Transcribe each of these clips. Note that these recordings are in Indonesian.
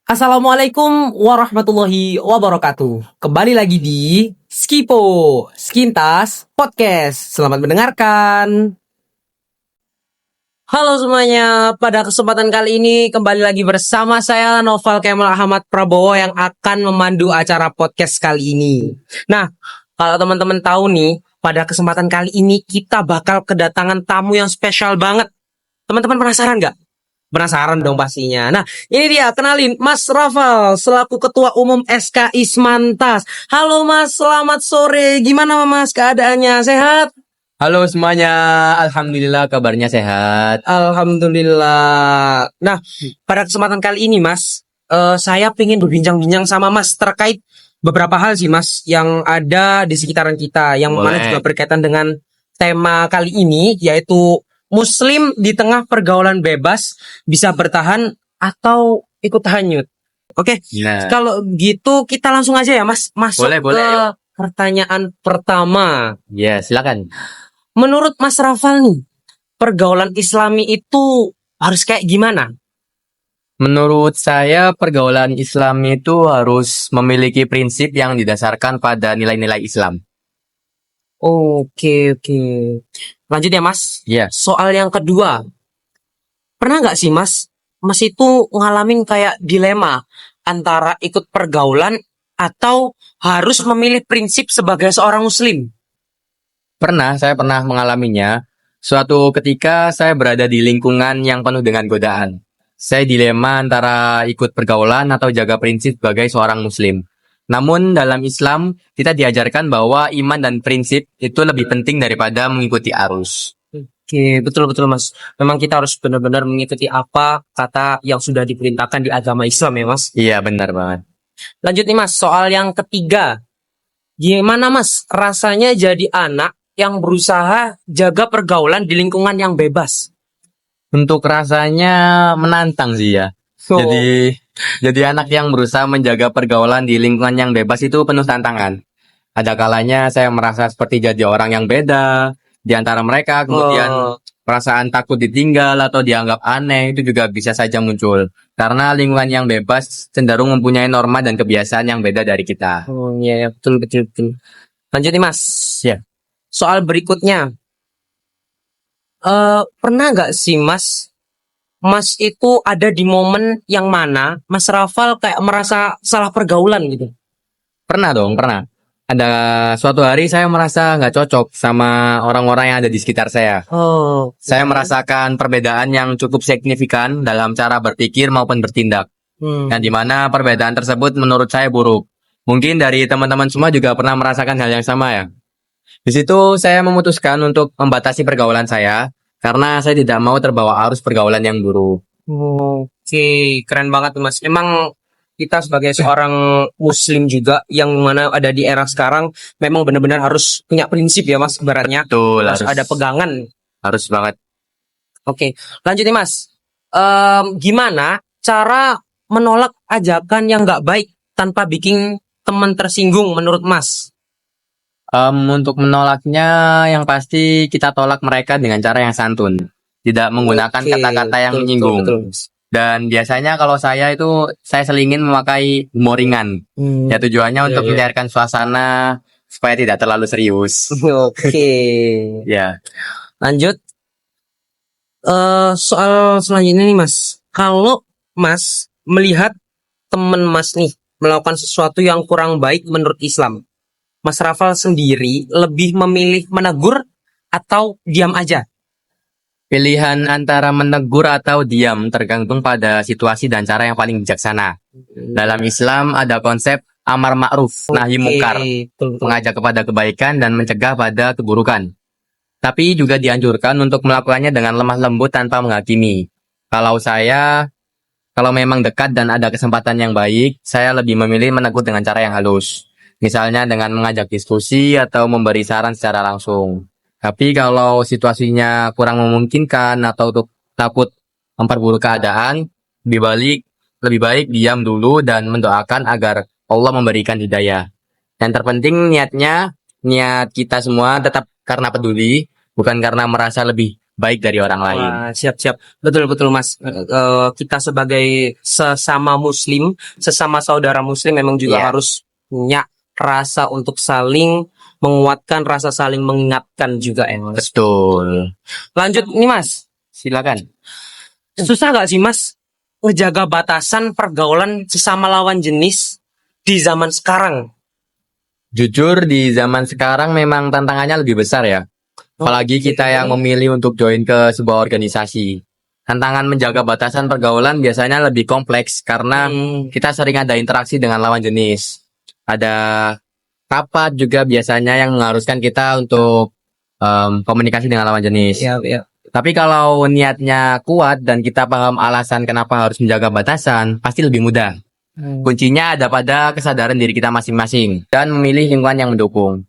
Assalamualaikum warahmatullahi wabarakatuh. Kembali lagi di Skipo, Skintas Podcast. Selamat mendengarkan. Halo semuanya, pada kesempatan kali ini kembali lagi bersama saya Noval Kemal Ahmad Prabowo yang akan memandu acara podcast kali ini. Nah, kalau teman-teman tahu nih, pada kesempatan kali ini kita bakal kedatangan tamu yang spesial banget. Teman-teman penasaran nggak? Penasaran dong pastinya. Nah, ini dia, kenalin Mas Rafal selaku Ketua Umum SKI Semantas. Halo Mas, selamat sore. Gimana Mas keadaannya? Sehat? Halo semuanya, alhamdulillah kabarnya sehat. Alhamdulillah. Nah, pada kesempatan kali ini Mas, saya pengen berbincang-bincang sama Mas terkait beberapa hal sih Mas yang ada di sekitaran kita, yang mana Boleh. juga berkaitan dengan tema kali ini, yaitu Muslim di tengah pergaulan bebas bisa bertahan atau ikut hanyut. Oke, Nah, kalau gitu kita langsung aja ya Mas masuk Boleh, ke yuk. pertanyaan pertama. Ya silakan. Menurut Mas Rafal nih, pergaulan Islami itu harus kayak gimana? Menurut saya pergaulan Islam itu harus memiliki prinsip yang didasarkan pada nilai-nilai Islam. Oke. Lanjut ya Mas. Ya, Soal yang kedua, pernah nggak sih Mas itu ngalamin kayak dilema antara ikut pergaulan atau harus memilih prinsip sebagai seorang Muslim? saya pernah mengalaminya. Suatu ketika saya berada di lingkungan yang penuh dengan godaan. Saya dilema antara ikut pergaulan atau jaga prinsip sebagai seorang Muslim. Namun dalam Islam kita diajarkan bahwa iman dan prinsip itu lebih penting daripada mengikuti arus. Oke, betul Mas. Memang kita harus benar-benar mengikuti apa kata yang sudah diperintahkan di agama Islam ya Mas. Iya benar banget. Lanjut nih Mas, soal yang ketiga. Gimana Mas rasanya jadi anak yang berusaha jaga pergaulan di lingkungan yang bebas? Untuk rasanya menantang sih ya. So, Jadi anak yang berusaha menjaga pergaulan di lingkungan yang bebas itu penuh tantangan. Ada kalanya saya merasa seperti jadi orang yang beda di antara mereka, kemudian perasaan takut ditinggal atau dianggap aneh itu juga bisa saja muncul. Karena lingkungan yang bebas cenderung mempunyai norma dan kebiasaan yang beda dari kita. iya, betul. Lanjut nih Mas. Ya. Soal berikutnya. Pernah nggak sih Mas itu ada di momen yang mana Mas Rafal kayak merasa salah pergaulan gitu? Pernah dong, pernah. Ada suatu hari saya merasa nggak cocok sama orang-orang yang ada di sekitar saya. Oh, Saya merasakan perbedaan yang cukup signifikan dalam cara berpikir maupun bertindak. Dan di mana perbedaan tersebut menurut saya buruk. Mungkin dari teman-teman semua juga pernah merasakan hal yang sama ya. Di situ saya memutuskan untuk membatasi pergaulan saya karena saya tidak mau terbawa arus pergaulan yang buruk. Oke, keren banget tuh Mas. Emang kita sebagai seorang Muslim juga yang mana ada di era sekarang memang benar-benar harus punya prinsip ya Mas, ibaratnya Betul, harus ada pegangan. harus banget. Oke, lanjut nih Mas. Gimana cara menolak ajakan yang nggak baik tanpa bikin teman tersinggung menurut Mas? Untuk menolaknya yang pasti kita tolak mereka dengan cara yang santun. Tidak menggunakan Oke, kata-kata yang betul, menyinggung. betul, Mas. Dan biasanya kalau saya selingin memakai humor ringan. Ya tujuannya untuk iya. mencairkan suasana supaya tidak terlalu serius. Oke, Ya. lanjut. Soal selanjutnya nih Mas. Kalau Mas melihat teman Mas nih melakukan sesuatu yang kurang baik menurut Islam, Mas Rafal sendiri lebih memilih menegur atau diam aja? Pilihan antara menegur atau diam tergantung pada situasi dan cara yang paling bijaksana. Dalam Islam ada konsep amar ma'ruf, nahi mungkar, Betul. mengajak kepada kebaikan dan mencegah pada keburukan. Tapi juga dianjurkan untuk melakukannya dengan lemah lembut tanpa menghakimi. Kalau memang dekat dan ada kesempatan yang baik, saya lebih memilih menegur dengan cara yang halus. Misalnya dengan mengajak diskusi atau memberi saran secara langsung. Tapi kalau situasinya kurang memungkinkan atau takut memperburuk keadaan, lebih baik diam dulu dan mendoakan agar Allah memberikan hidayah. Dan terpenting niat kita semua tetap karena peduli, bukan karena merasa lebih baik dari orang lain. Wah, siap-siap. Betul-betul, Mas. Kita sebagai sesama muslim, sesama saudara muslim memang juga Iya. harus punya rasa untuk saling menguatkan, rasa saling mengingatkan juga ya, Mas. Betul. Lanjut nih, Mas. Silakan. Susah nggak sih, Mas, ngejaga batasan pergaulan sesama lawan jenis di zaman sekarang? Jujur di zaman sekarang memang tantangannya lebih besar ya. Apalagi kita yang memilih untuk join ke sebuah organisasi. Tantangan menjaga batasan pergaulan biasanya lebih kompleks karena kita sering ada interaksi dengan lawan jenis. Ada rapat juga biasanya yang mengharuskan kita untuk komunikasi dengan lawan jenis. Iya, iya. Tapi kalau niatnya kuat dan kita paham alasan kenapa harus menjaga batasan, pasti lebih mudah. Kuncinya ada pada kesadaran diri kita masing-masing dan memilih lingkungan yang mendukung.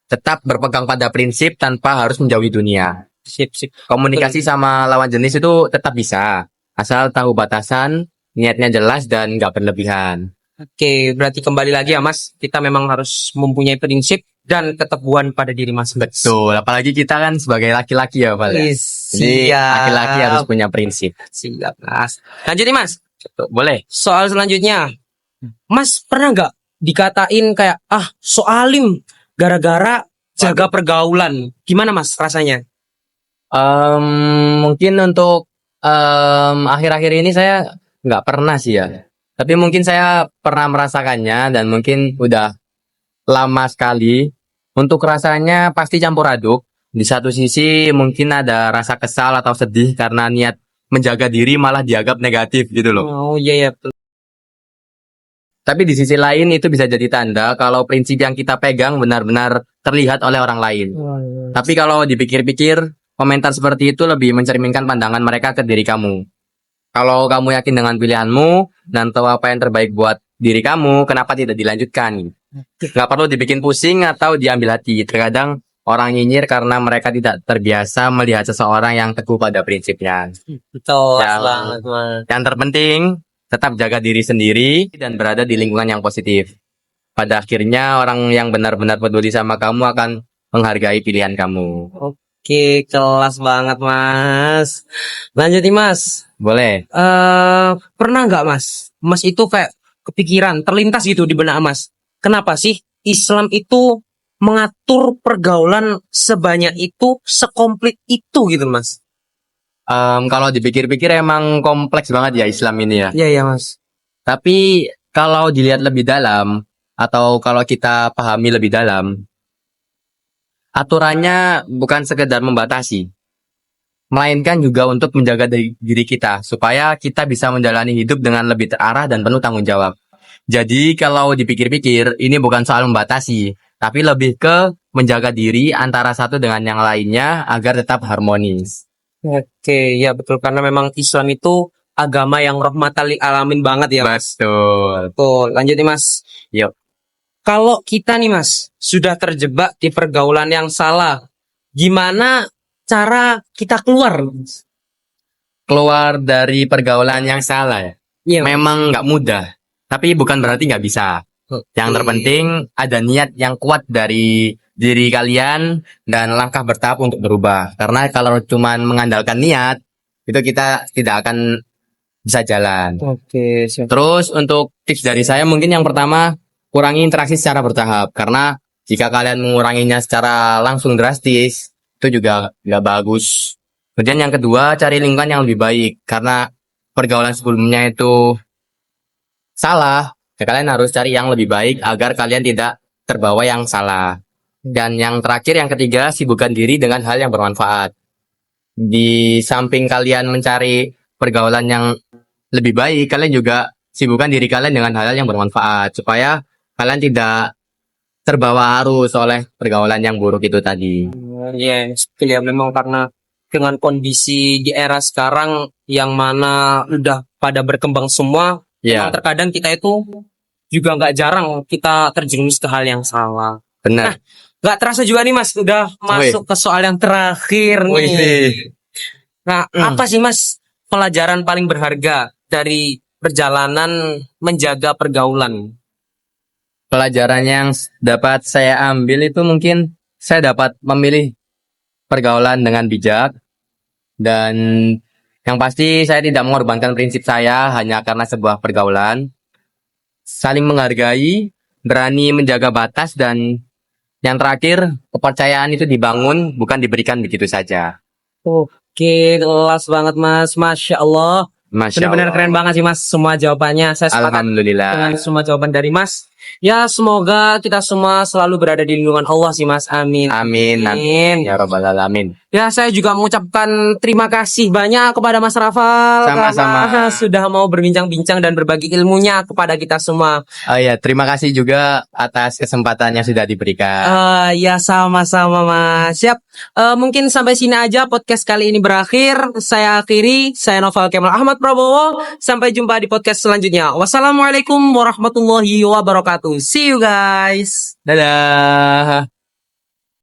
Tetap berpegang pada prinsip tanpa harus menjauhi dunia. Sip, sip. Komunikasi sama lawan jenis itu tetap bisa, asal tahu batasan, niatnya jelas dan nggak berlebihan. Oke, berarti kembali lagi ya, Mas. Kita memang harus mempunyai prinsip dan keteguhan pada diri masing-masing. Betul, apalagi kita kan sebagai laki-laki ya, Val. Jadi laki-laki harus punya prinsip. Siap, Mas. Lanjut nih, Mas. Boleh? Soal selanjutnya. Mas pernah nggak dikatain kayak, so alim gara-gara jaga pergaulan? Gimana, Mas, rasanya? Mungkin untuk akhir-akhir ini saya nggak pernah sih ya. Tapi mungkin saya pernah merasakannya dan mungkin udah lama sekali. Untuk rasanya pasti campur aduk. Di satu sisi mungkin ada rasa kesal atau sedih karena niat menjaga diri malah dianggap negatif gitu loh. Oh iya ya. Tapi di sisi lain itu bisa jadi tanda kalau prinsip yang kita pegang benar-benar terlihat oleh orang lain. Tapi kalau dipikir-pikir, komentar seperti itu lebih mencerminkan pandangan mereka ke diri kamu. Kalau kamu yakin dengan pilihanmu dan tahu apa yang terbaik buat diri kamu, kenapa tidak dilanjutkan? Gak perlu dibikin pusing atau diambil hati. Terkadang orang nyinyir karena mereka tidak terbiasa melihat seseorang yang teguh pada prinsipnya. Betul. Yang terpenting, tetap jaga diri sendiri dan berada di lingkungan yang positif. Pada akhirnya orang yang benar-benar peduli sama kamu akan menghargai pilihan kamu. Oke, kelas banget, Mas. Lanjut nih, Mas. Boleh? Pernah nggak, Mas? Mas itu kayak kepikiran, terlintas gitu di benak Mas. Kenapa sih Islam itu mengatur pergaulan sebanyak itu, sekomplit itu gitu, Mas? Kalau dipikir-pikir emang kompleks banget ya Islam ini ya. Iya, iya, Mas. Tapi kalau dilihat lebih dalam atau kalau kita pahami lebih dalam, aturannya bukan sekedar membatasi, melainkan juga untuk menjaga diri kita supaya kita bisa menjalani hidup dengan lebih terarah dan penuh tanggung jawab. Jadi kalau dipikir-pikir ini bukan soal membatasi, tapi lebih ke menjaga diri antara satu dengan yang lainnya agar tetap harmonis. Oke, ya betul, karena memang Islam itu agama yang rahmatan lil alamin banget ya, Mas. Betul. Betul. Lanjut nih, Mas. Yuk. Kalau kita nih, Mas, sudah terjebak di pergaulan yang salah, gimana cara kita keluar? Keluar dari pergaulan yang salah ya. Iya. Memang nggak mudah, tapi bukan berarti nggak bisa. Yang terpenting ada niat yang kuat dari diri kalian dan langkah bertahap untuk berubah. Karena kalau cuma mengandalkan niat, itu kita tidak akan bisa jalan. Oke, siap. Terus untuk tips dari saya mungkin yang pertama, kurangi interaksi secara bertahap. Karena jika kalian menguranginya secara langsung drastis, itu juga nggak bagus. Kemudian yang kedua, cari lingkungan yang lebih baik. Karena pergaulan sebelumnya itu salah, ya kalian harus cari yang lebih baik agar kalian tidak terbawa yang salah. Dan yang terakhir, yang ketiga, sibukkan diri dengan hal yang bermanfaat. Di samping kalian mencari pergaulan yang lebih baik, kalian juga sibukkan diri kalian dengan hal yang bermanfaat. Supaya kalian tidak terbawa arus oleh pergaulan yang buruk itu tadi. Iya, ya memang karena dengan kondisi di era sekarang yang mana udah pada berkembang semua, Ya, memang terkadang kita itu juga nggak jarang kita terjerumus ke hal yang salah. benar. Nggak terasa juga nih, Mas, udah masuk ke soal yang terakhir nih. Wih. Nah, apa sih, Mas, pelajaran paling berharga dari perjalanan menjaga pergaulan? Pelajaran yang dapat saya ambil itu mungkin saya dapat memilih pergaulan dengan bijak, Dan yang pasti saya tidak mengorbankan prinsip saya hanya karena sebuah pergaulan. Saling menghargai, berani menjaga batas, dan yang terakhir, kepercayaan itu dibangun, bukan diberikan begitu saja. Oke, kelas banget Mas. Masya Allah. Masya Benar-benar Allah. keren banget sih Mas semua jawabannya. Saya sepakat Alhamdulillah. dengan semua jawaban dari Mas. Ya, semoga kita semua selalu berada di lindungan Allah sih Mas. Amin. Amin. Amin. Ya Rabbal Alamin. Ya, saya juga mengucapkan terima kasih banyak kepada Mas Rafal Sama-sama. karena sudah mau berbincang-bincang dan berbagi ilmunya kepada kita semua. Oh ya, terima kasih juga atas kesempatan yang sudah diberikan. Ya, sama-sama Mas. Siap. Mungkin sampai sini aja podcast kali ini berakhir. Saya akhiri. Saya Noval Kemal Ahmad Prabowo. Sampai jumpa di podcast selanjutnya. Wassalamualaikum warahmatullahi wabarakatuh. See you guys. Dadah.